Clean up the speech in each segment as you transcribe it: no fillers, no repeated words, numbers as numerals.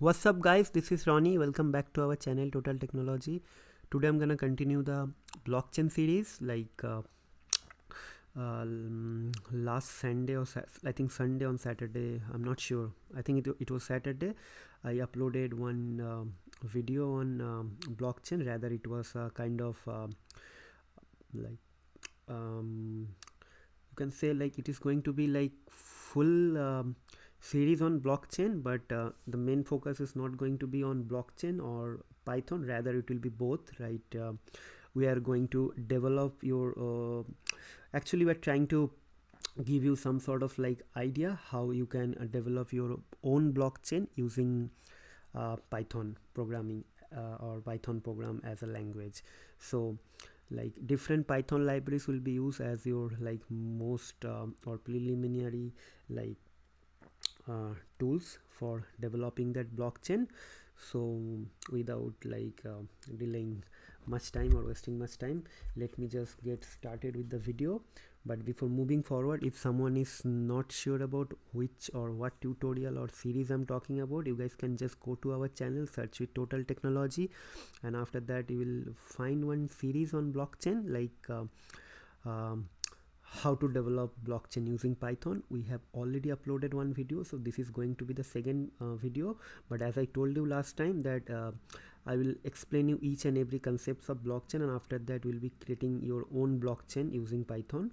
What's up guys, this is Ronnie. Welcome back to our channel Total Technology. Today I'm gonna continue the blockchain series last Sunday or I think Sunday on Saturday, I'm not sure. I think it was Saturday. I uploaded one video on blockchain. Rather it was a kind of you can say like it is going to be like full series on blockchain, but the main focus is not going to be on blockchain or Python. Rather it will be both, right? We are going to develop your actually we're trying to give you some sort of like idea how you can develop your own blockchain using Python programming or Python program as a language. So like different Python libraries will be used as your like most or preliminary like tools for developing that blockchain. So without like delaying much time or wasting much time, let me just get started with the video. But before moving forward, if someone is not sure about which or what tutorial or series I'm talking about, you guys can just go to our channel, search with Total Technology, and after that you will find one series on blockchain like how to develop blockchain using Python. We have already uploaded one video, so this is going to be the second video. But as I told you last time that I will explain you each and every concepts of blockchain, and after that we'll be creating your own blockchain using Python.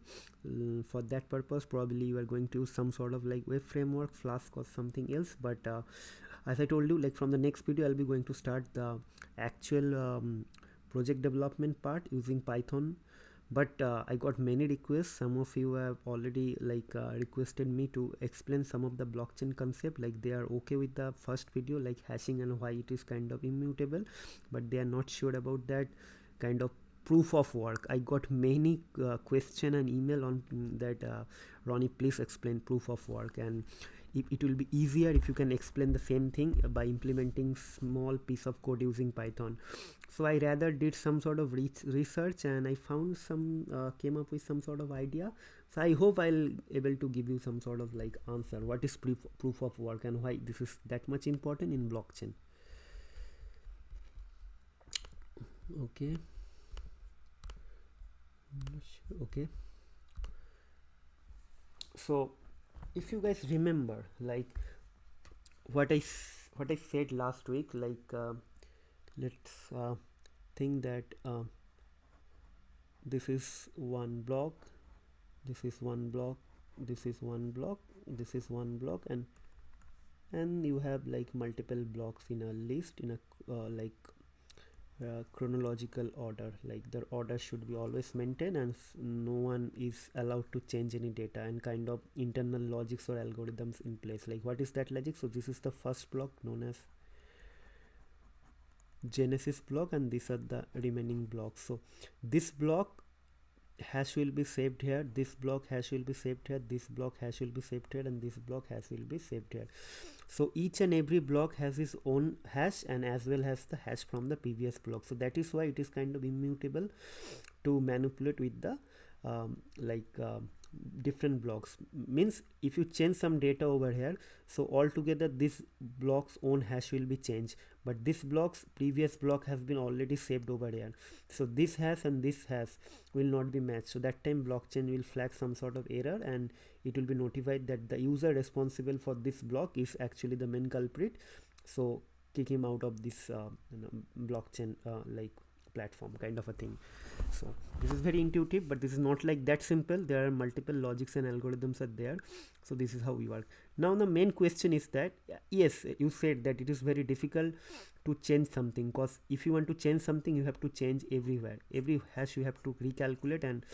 For that purpose probably you are going to use some sort of like web framework, Flask or something else. But as I told you, like from the next video I'll be going to start the actual project development part using Python. But I got many requests. Some of you have already like requested me to explain some of the blockchain concept, like they are okay with the first video like hashing and why it is kind of immutable, but they are not sure about that kind of proof of work. I got many question and email on that Ronnie, please explain proof of work, and it will be easier if you can explain the same thing by implementing small piece of code using Python. So I rather did some sort of research, and I found some came up with some sort of idea. So I hope I'll able to give you some sort of like answer what is proof of work and why this is that much important in blockchain. Okay, okay, so if you guys remember like what I said last week, like let's think that this is one block, this is one block, this is one block, this is one block, and you have like multiple blocks in a list in a chronological order. Like their order should be always maintained, and no one is allowed to change any data, and kind of internal logics or algorithms in place. Like what is that logic? So this is the first block known as Genesis block, and these are the remaining blocks. So this block hash will be saved here, this block hash will be saved here, this block hash will be saved here, and this block hash will be saved here. So each and every block has its own hash, and as well as the hash from the previous block. So that is why it is kind of immutable to manipulate with the different blocks. Means if you change some data over here, so altogether this block's own hash will be changed, but this block's previous block has been already saved over here. So this hash and this hash will not be matched. So that time blockchain will flag some sort of error, and it will be notified that the user responsible for this block is actually the main culprit. So kick him out of this blockchain like platform kind of a thing. So this is very intuitive, but this is not like that simple. There are multiple logics and algorithms are there. So this is how we work. Now the main question is that yes, you said that it is very difficult to change something, because if you want to change something you have to change everywhere, every hash you have to recalculate and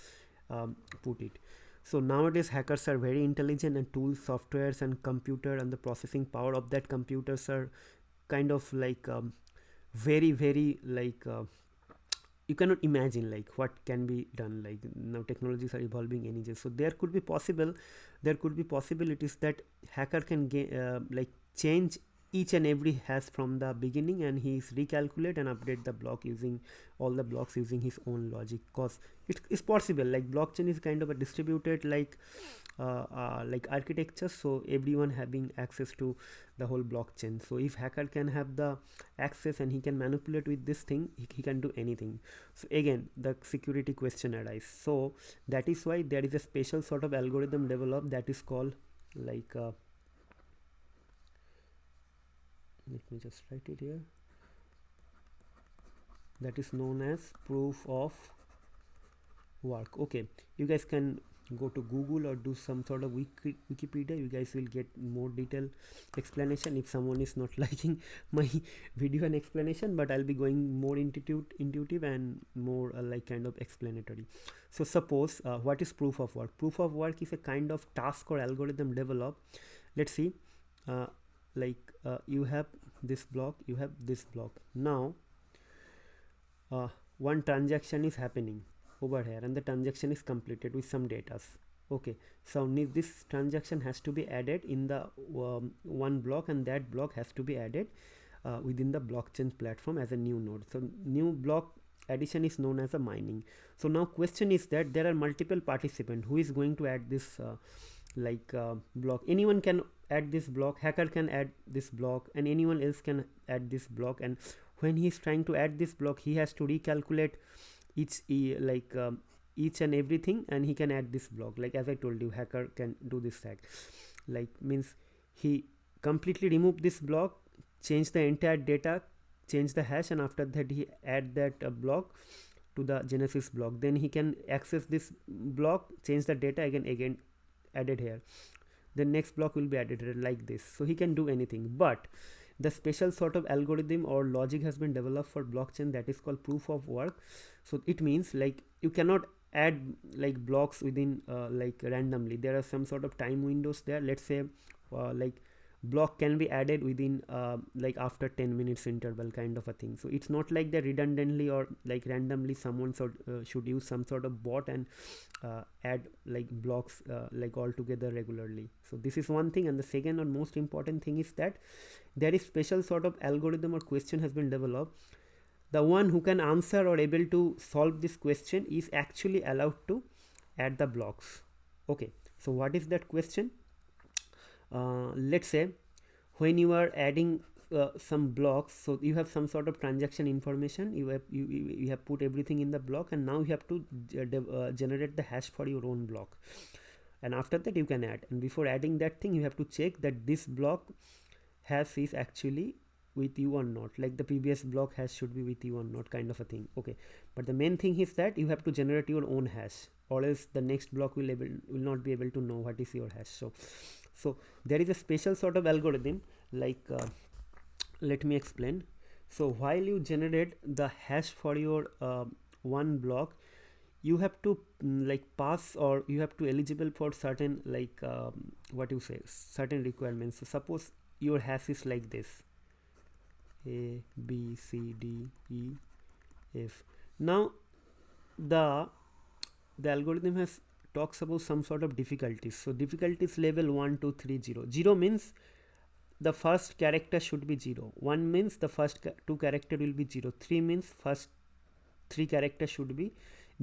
put it. So nowadays hackers are very intelligent, and tools, softwares and computer and the processing power of that computers are kind of like very like you cannot imagine like what can be done. Like now technologies are evolving anyways, so there could be possibilities that hacker can like change each and every hash from the beginning, and he is recalculate and update the block using all the blocks using his own logic. Cause it's possible, like blockchain is kind of a distributed like architecture, so everyone having access to the whole blockchain. So if hacker can have the access and he can manipulate with this thing, he can do anything. So again the security question arises. So that is why there is a special sort of algorithm developed that is called like let me just write it here, that is known as proof of work. Okay, you guys can go to Google or do some sort of Wikipedia, you guys will get more detailed explanation if someone is not liking my video and explanation, but I'll be going more intuitive and more like kind of explanatory. So suppose what is proof of work? Proof of work is a kind of task or algorithm developed. Let's see, you have this block, you have this block. Now one transaction is happening over here and the transaction is completed with some data. Okay, so this transaction has to be added in the one block, and that block has to be added within the blockchain platform as a new node. So new block addition is known as a mining. So now question is that there are multiple participants who is going to add this block. Anyone can add this block, hacker can add this block, and anyone else can add this block. And when he is trying to add this block, he has to recalculate each and everything, and he can add this block. Like as I told you, hacker can do this hack, like means he completely remove this block, change the entire data, change the hash, and after that he add that block to the genesis block. Then he can access this block, change the data, again added here, the next block will be added here like this. So he can do anything, but the special sort of algorithm or logic has been developed for blockchain that is called proof of work. So it means like you cannot add like blocks within randomly. There are some sort of time windows there. Let's say block can be added within after 10 minutes interval kind of a thing. So it's not like that redundantly or like randomly someone should use some sort of bot and add like blocks all together regularly. So this is one thing. And the second or most important thing is that there is special sort of algorithm or question has been developed. The one who can answer or able to solve this question is actually allowed to add the blocks. Okay, so what is that question? Let's say when you are adding some blocks, so you have some sort of transaction information, you have put everything in the block, and now you have to generate the hash for your own block, and after that you can add. And before adding that thing, you have to check that this block hash is actually with you or not, like the previous block hash should be with you or not kind of a thing. Okay, but the main thing is that you have to generate your own hash, or else the next block will not be able to know what is your hash. So there is a special sort of algorithm, let me explain. So while you generate the hash for your one block, you have to pass, or you have to eligible for certain certain requirements. So suppose your hash is like this, A, B, C, D, E, F. Now the algorithm has talks about some sort of difficulties. So difficulties level 1, 2, 3, 0. 0 means the first character should be 0. 1 means the first two character will be 0. 3 means first 3 character should be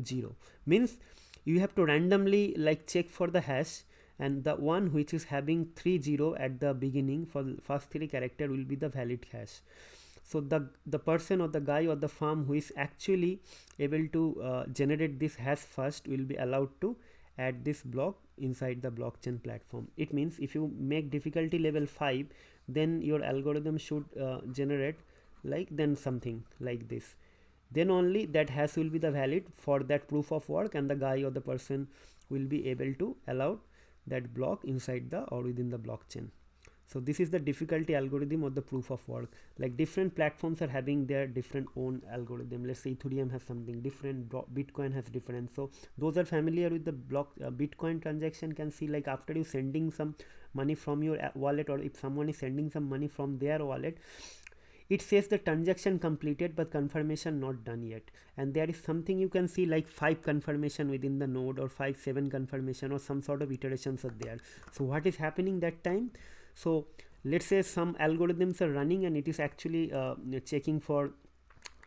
0. Means you have to randomly check for the hash, and the one which is having 3 0 at the beginning for the first 3 character will be the valid hash. So the person or the guy or the firm who is actually able to generate this hash first will be allowed to add this block inside the blockchain platform. It means if you make difficulty level 5, then your algorithm should generate then something like this. Then only that hash will be the valid for that proof of work, and the guy or the person will be able to allow that block inside the or within the blockchain. So this is the difficulty algorithm or the proof of work. Like different platforms are having their different own algorithm. Let's say Ethereum has something different, Bitcoin has different. So those are familiar with the Bitcoin transaction can see after you sending some money from your wallet, or if someone is sending some money from their wallet, it says the transaction completed but confirmation not done yet, and there is something you can see like 5 confirmation within the node, or 7 confirmation, or some sort of iterations are there. So what is happening that time? So let's say some algorithms are running and it is actually checking for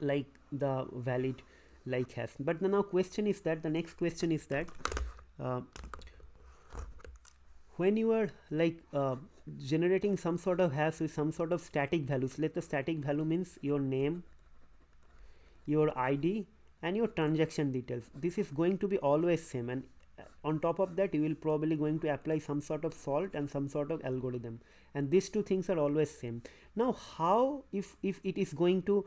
like the valid like hash. But the next question is that when you are like generating some sort of hash with some sort of static values, let the static value means your name, your ID, and your transaction details. This is going to be always same, and on top of that you will probably going to apply some sort of salt and some sort of algorithm, and these two things are always same. Now how if it is going to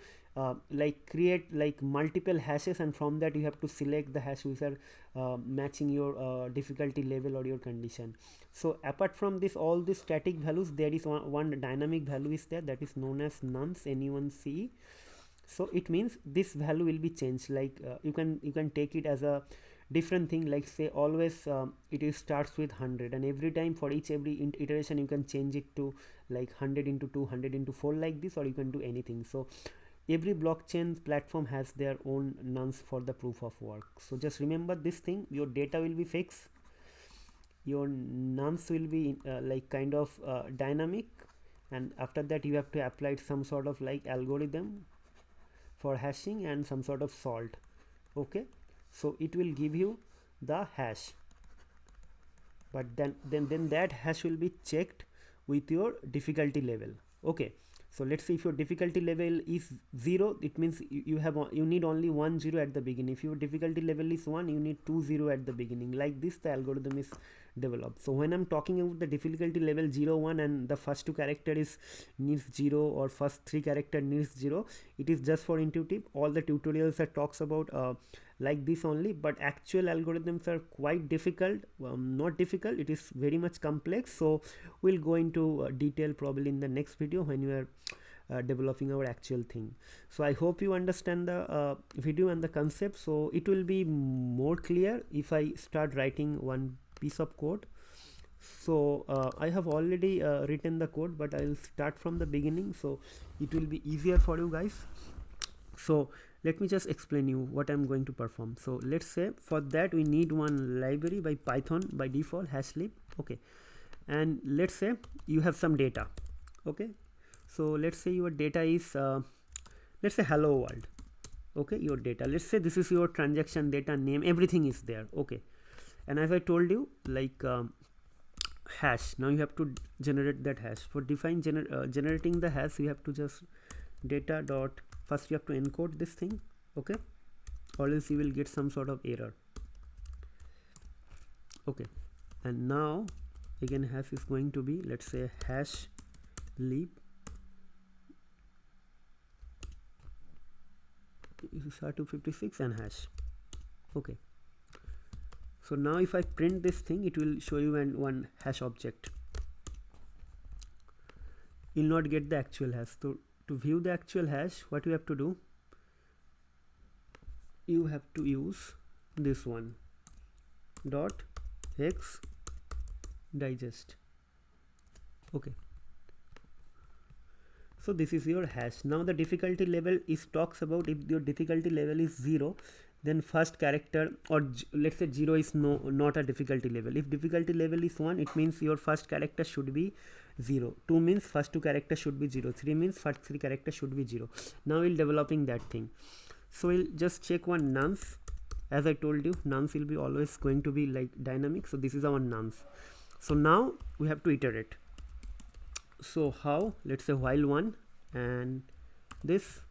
like create like multiple hashes, and from that you have to select the hash which are matching your difficulty level or your condition. So apart from this, all these static values, there is one dynamic value is there, that is known as nonce, NUNCE. So it means this value will be changed, like you can take it as a different thing, like say always it is starts with 100, and every time for every iteration you can change it to like 100 into 2, 100 into 4 like this, or you can do anything. So every blockchain platform has their own nonce for the proof of work. So just remember this thing, your data will be fixed, your nonce will be like kind of dynamic, and after that you have to apply some sort of like algorithm for hashing and some sort of salt. Okay, so it will give you the hash, but then that hash will be checked with your difficulty level. Okay, so let's see, if your difficulty level is 0, it means you need only 1 0 at the beginning. If your difficulty level is 1, you need 2 0 at the beginning. Like this the algorithm is developed. So when I'm talking about the difficulty level 0 1 and the first 2 character is needs 0, or first 3 character needs 0, it is just for intuitive. All the tutorials that talks about like this only, but actual algorithms are quite difficult. Not difficult, it is very much complex. So we'll go into detail probably in the next video when you are developing our actual thing. So I hope you understand the video and the concept. So it will be more clear if I start writing one piece of code. So I have already written the code, but I'll start from the beginning, so it will be easier for you guys. So let me just explain you what I'm going to perform. So let's say for that we need one library by Python by default, hashlib. Okay, and let's say you have some data. Okay, so let's say your data is let's say hello world. Okay, your data, let's say this is your transaction data, name, everything is there. Okay, and as I told you, like hash, now you have to generate that hash. For generating the hash, you have to just data dot, first you have to encode this thing. Okay, or else you will get some sort of error. Okay, and now again hash is going to be, let's say hash lib SHA-256 and hash. Okay, so now if I print this thing, it will show you one hash object. You'll not get the actual hash. So to view the actual hash, what you have to do, you have to use this one, dot hex digest. Okay, so this is your hash. Now the difficulty level is talks about, if your difficulty level is 0, then first character, or let's say 0 is not a difficulty level. If difficulty level is 1, it means your first character should be 0. 2 means first 2 characters should be 0. 3 means first 3 characters should be 0. Now we'll developing that thing. So we'll just check one nonce. As I told you, nonce will be always going to be like dynamic. So this is our nonce. So now we have to iterate. So how? Let's say while 1 and this.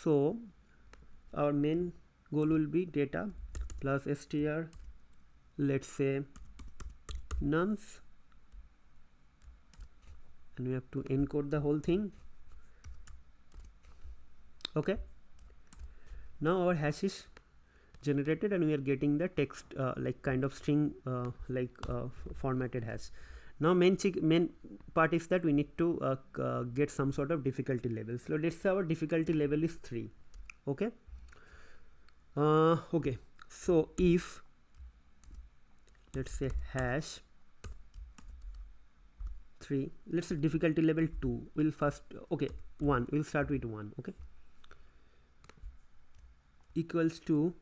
So our main goal will be data plus str, let's say nonce, and we have to encode the whole thing. Okay, now our hash is generated and we are getting the text like kind of string formatted hash. Now main part is that we need to get some sort of difficulty level. So let's say our difficulty level is 3. Okay, okay, so if let's say hash 3, let's say difficulty level 2, we'll first, okay, 1, we'll start with 1, okay, equals to,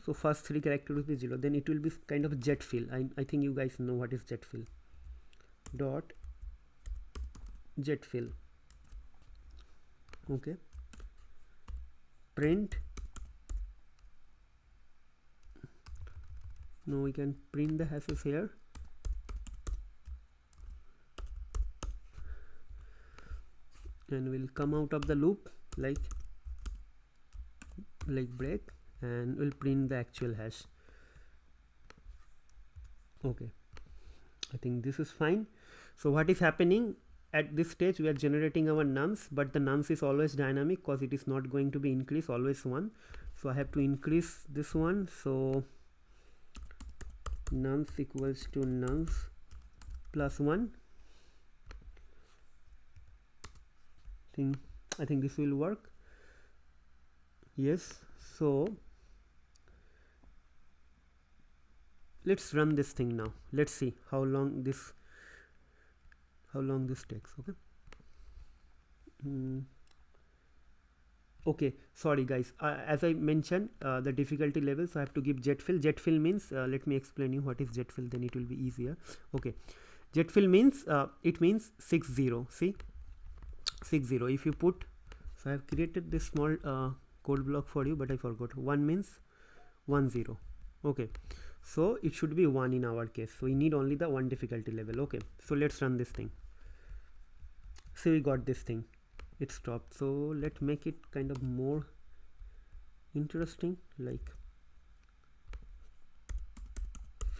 so first 3 characters will be 0, then it will be kind of jet fill. I think you guys know what is jet fill. Dot jet fill, okay, print, now we can print the hashes here, and we'll come out of the loop like break, and we'll print the actual hash. Okay, I think this is fine. So what is happening at this stage, we are generating our nums, but the nums is always dynamic because it is not going to be increased, always 1. So I have to increase this one, so nums equals to nums plus 1. I think this will work. Yes, so let's run this thing now. Let's see how long this takes. Okay. Okay, sorry guys, as I mentioned, the difficulty levels I have to give jet fill. Jet fill means, let me explain you what is jet fill, then it will be easier. Okay, jet fill means it means 60. See, 60. If you put, so I have created this small code block for you, but I forgot. 1 means 10. Okay, so it should be 1 in our case, so we need only the 1 difficulty level. Okay, so let's run this thing. So we got this thing, it stopped. So let's make it kind of more interesting, like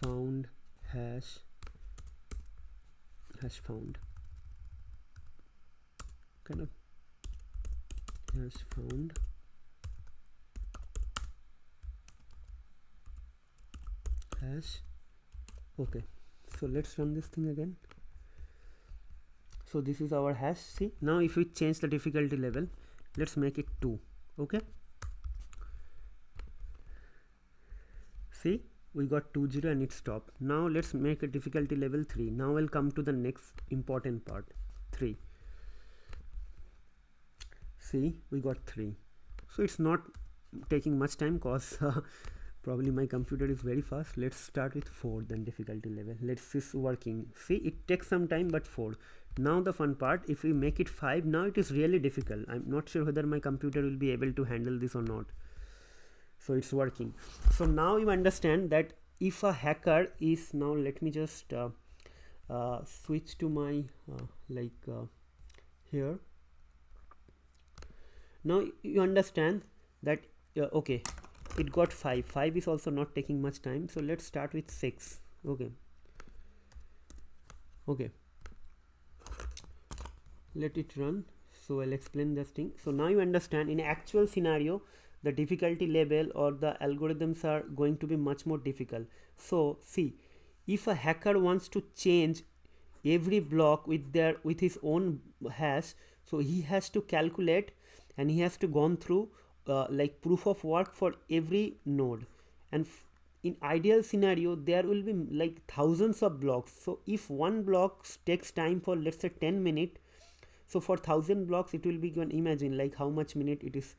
found hash found, kind of hash found hash. Okay, so let's run this thing again. So this is our hash. See, now if we change the difficulty level, let's make it 2. Okay, see, we got 20 and it stopped. Now let's make a difficulty level 3. Now we'll come to the next important part, 3. See, we got 3. So it's not taking much time because probably my computer is very fast. Let's start with 4, then difficulty level. Let's see it's working. See, it takes some time, but 4. Now the fun part, if we make it 5, now it is really difficult. I'm not sure whether my computer will be able to handle this or not. So it's working. So now you understand that if a hacker is, now let me just switch to my here. Now you understand that okay, it got 5. 5 is also not taking much time, so let's start with 6. Okay, let it run. So I'll explain this thing. So now you understand, in actual scenario the difficulty level or the algorithms are going to be much more difficult. So see, if a hacker wants to change every block with his own hash, so he has to calculate and he has to gone through like proof of work for every node, and in ideal scenario there will be like thousands of blocks. So if one block takes time for, let's say, 10 minutes, so for 1000 blocks it will be, you can imagine like how much minute it is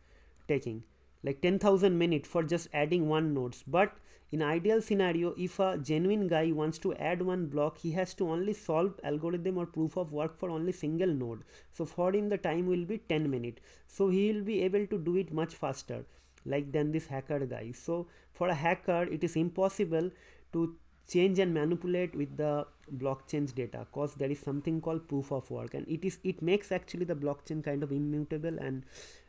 taking, like 10,000 minutes for just adding one nodes. But in ideal scenario, if a genuine guy wants to add one block, he has to only solve algorithm or proof of work for only single node. So for him the time will be 10 minutes, so he will be able to do it much faster like than this hacker guy. So for a hacker it is impossible to change and manipulate with the blockchain's data, because there is something called proof of work, and it makes actually the blockchain kind of immutable, and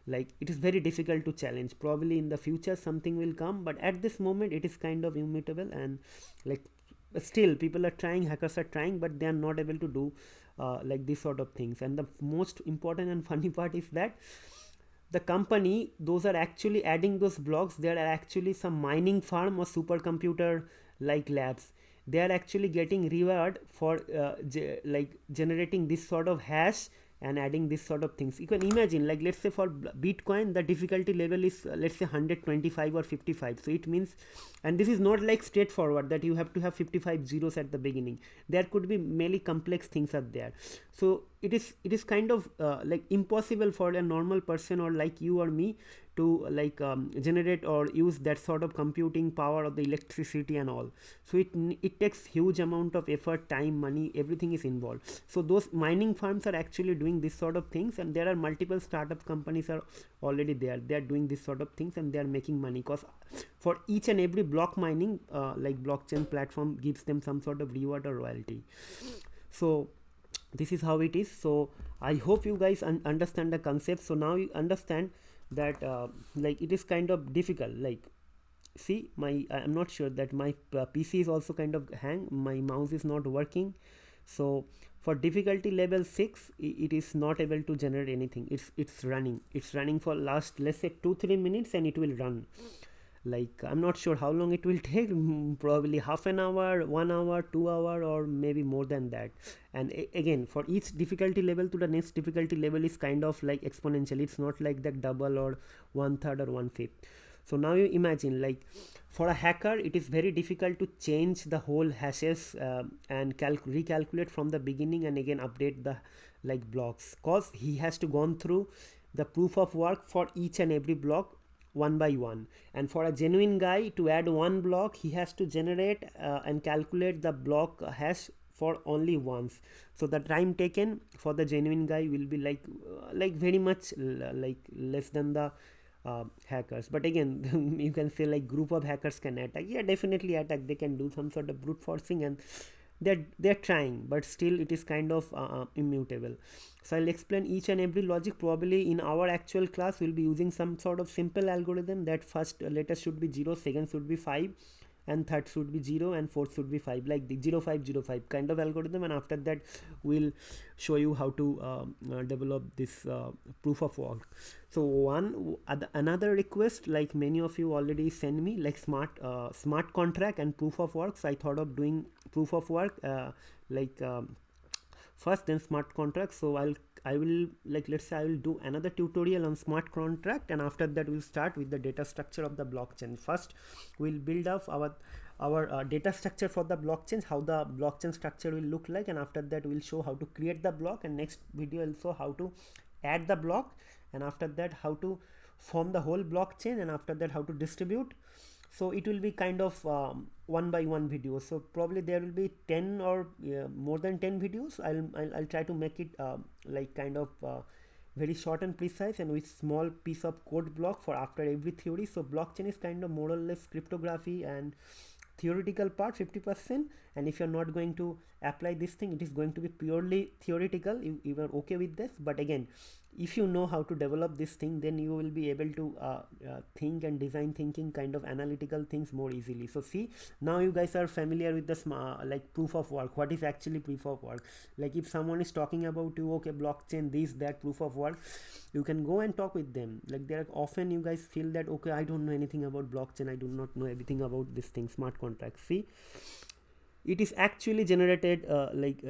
like it is very difficult to challenge. Probably in the future something will come, but at this moment it is kind of immutable, and like still people are trying, hackers are trying, but they are not able to do like this sort of things. And the most important and funny part is that the company, those are actually adding those blocks, there are actually some mining farm or supercomputer like labs. They are actually getting reward for like generating this sort of hash and adding this sort of things. You can imagine, like let's say for Bitcoin the difficulty level is let's say 125 or 55. So it means, and this is not like straightforward that you have to have 55 zeros at the beginning. There could be many complex things are there. So it is kind of like impossible for a normal person or like you or me to like generate or use that sort of computing power of the electricity and all. So it takes huge amount of effort, time, money, everything is involved. So those mining farms are actually doing this sort of things, and there are multiple startup companies are already there. They are doing this sort of things and they are making money, because for each and every block mining like blockchain platform gives them some sort of reward or royalty. So this is how it is. So I hope you guys understand the concept. So now you understand that like it is kind of difficult. Like see, I'm not sure that my PC is also kind of hang, my mouse is not working. So for difficulty level 6 it is not able to generate anything. It's running for last, let's say 2-3 minutes, and it will run. Like I'm not sure how long it will take, probably half an hour, 1 hour, 2 hour, or maybe more than that. And again, for each difficulty level to the next difficulty level is kind of like exponential. It's not like that double or 1/3 or 1/5. So now you imagine, like for a hacker it is very difficult to change the whole hashes and recalculate from the beginning and again update the like blocks, cause he has to gone through the proof of work for each and every block one by one. And for a genuine guy to add one block, he has to generate and calculate the block hash for only once. So the time taken for the genuine guy will be like very much like less than the hackers. But again you can say like group of hackers can attack. Yeah, definitely attack. They can do some sort of brute forcing, and they're trying, but still it is kind of immutable. So I'll explain each and every logic. Probably in our actual class we'll be using some sort of simple algorithm that first letter should be 0, second should be 5, and third should be 0, and fourth should be 5, like the 0505 kind of algorithm. And after that we'll show you how to develop this proof of work. So another request, like many of you already send me, like smart contract and proof of work. So I thought of doing proof of work first, then smart contract. So I will like, let's say I will do another tutorial on smart contract, and after that we'll start with the data structure of the blockchain. First we'll build up our data structure for the blockchain, how the blockchain structure will look like, and after that we'll show how to create the block, and next video also how to add the block, and after that how to form the whole blockchain, and after that how to distribute. So it will be kind of one by one video. So probably there will be 10 or more than 10 videos. I'll try to make it like kind of very short and precise, and with small piece of code block for after every theory. So blockchain is kind of more or less cryptography and theoretical part 50%, and if you're not going to apply this thing, it is going to be purely theoretical. You are okay with this, but again, if you know how to develop this thing, then you will be able to think and design thinking kind of analytical things more easily. So see, now you guys are familiar with the like proof of work. What is actually proof of work? Like if someone is talking about you, okay, blockchain, this, that, proof of work, you can go and talk with them. Like there are often you guys feel that, okay, I don't know anything about blockchain, I do not know everything about this thing, smart contract. See, it is actually generated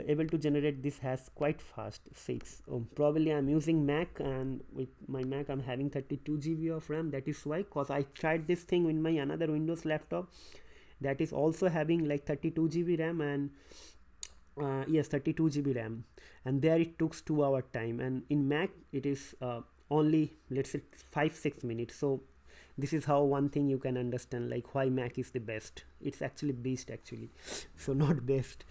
able to generate this hash quite fast. 6 probably I'm using Mac, and with my Mac I'm having 32 GB of RAM. That is why, cause I tried this thing in my another Windows laptop that is also having like 32 GB RAM, and yes, 32 GB RAM, and there it took 2 hour time, and in Mac it is only, let's say, 5-6 minutes. So this is how one thing you can understand, like why Mac is the best. It's actually beast actually, so not best.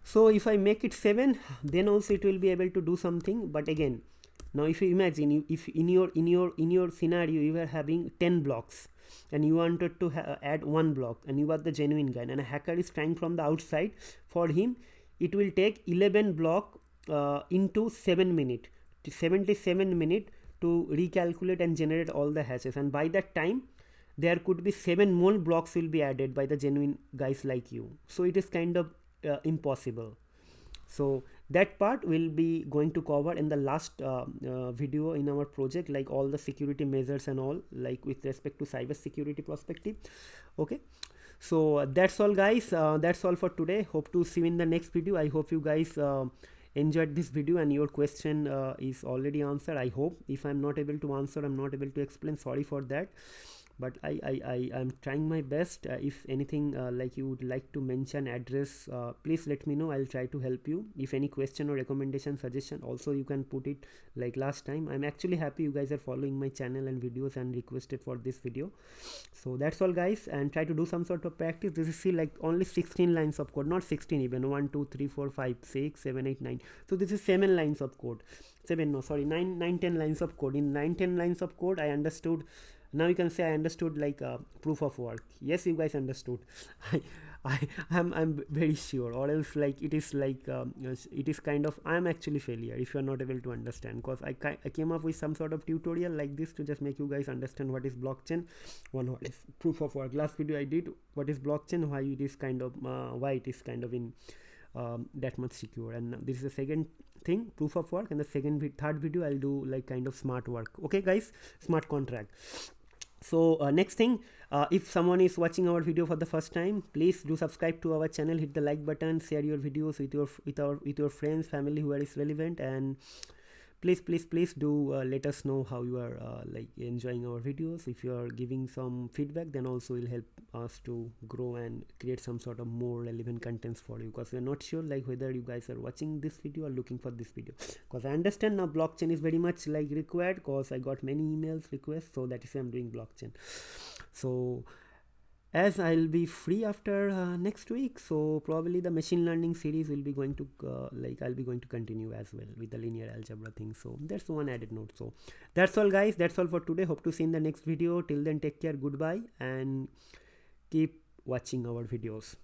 So if I make it 7, then also it will be able to do something. But again, now if you imagine, if in your scenario you are having 10 blocks and you wanted to add one block, and you are the genuine guy, and a hacker is trying from the outside, for him it will take 11 block into 7 minutes, 77 minutes to recalculate and generate all the hashes. And by that time there could be 7 more blocks will be added by the genuine guys like you. So it is kind of impossible. So that part will be going to cover in the last video in our project, like all the security measures and all, like with respect to cyber security perspective. Okay, so that's all guys, that's all for today. Hope to see you in the next video. I hope you guys enjoyed this video and your question is already answered, I hope. If I'm not able to answer, I'm not able to explain, sorry for that, but I'm trying my best. If anything like you would like to mention, address, please let me know. I'll try to help you. If any question or recommendation, suggestion, also you can put it like last time. I'm actually happy you guys are following my channel and videos and requested for this video. So that's all guys, and try to do some sort of practice. This is see like only 16 lines of code, not 16 even. 1 2 3 4 5 6 7 8 9. So this is 7 lines of code. 7 no sorry 9 10 lines of code. In 9 10 lines of code I understood. Now you can say I understood like proof of work. Yes, you guys understood. I'm very sure, or else like it is like it is kind of, I'm actually failure if you are not able to understand, because I came up with some sort of tutorial like this to just make you guys understand what is blockchain, what is proof of work. Last video I did what is blockchain, why it is kind of why it is kind of in that much secure, and this is the second thing, proof of work, and the third video I'll do like kind of smart work. Okay guys, smart contract. So next thing, if someone is watching our video for the first time, please do subscribe to our channel, hit the like button, share your videos with your friends, family who is relevant, and please do let us know how you are like enjoying our videos. If you are giving some feedback, then also will help us to grow and create some sort of more relevant contents for you, because we are not sure like whether you guys are watching this video or looking for this video, because I understand now blockchain is very much like required, because I got many emails requests, so that is why I'm doing blockchain. So as I'll be free after next week, so probably the machine learning series will be going to like I'll be going to continue as well with the linear algebra thing. So that's one added note. So that's all guys, that's all for today. Hope to see you in the next video. Till then, take care, goodbye, and keep watching our videos.